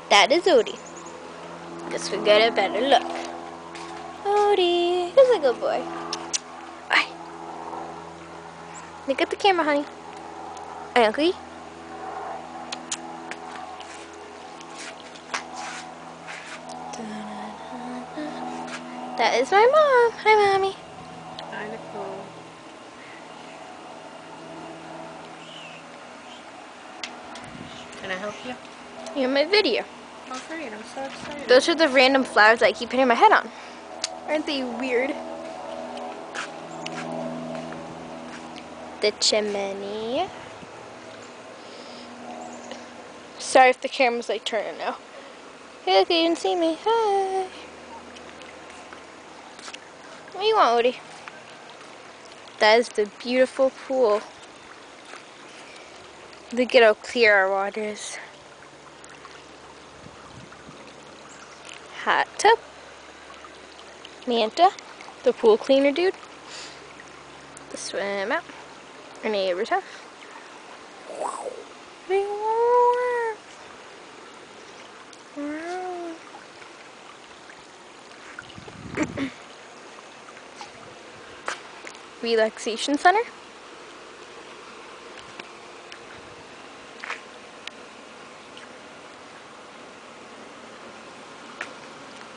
That is Odie. Guess we get a better look. Odie, he's a good boy. Alright. Look at the camera, honey. Ugly. That is my mom. Hi, Mommy. Hi, Nicole. Can I help you? You're in my video. Oh, great. I'm so excited. Those are the random flowers that I keep hitting my head on. Aren't they weird? The chimney. Sorry if the camera's like turning now. Hey, look, you didn't see me. Hi. What do you want, Odie? That is the beautiful pool. Look at how clear our water is. Hot tub. Manta, the pool cleaner dude. The swim out. Our neighbor's house. Relaxation center.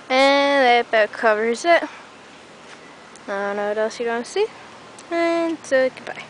And that about covers it. I don't know what else you want to see. And so goodbye.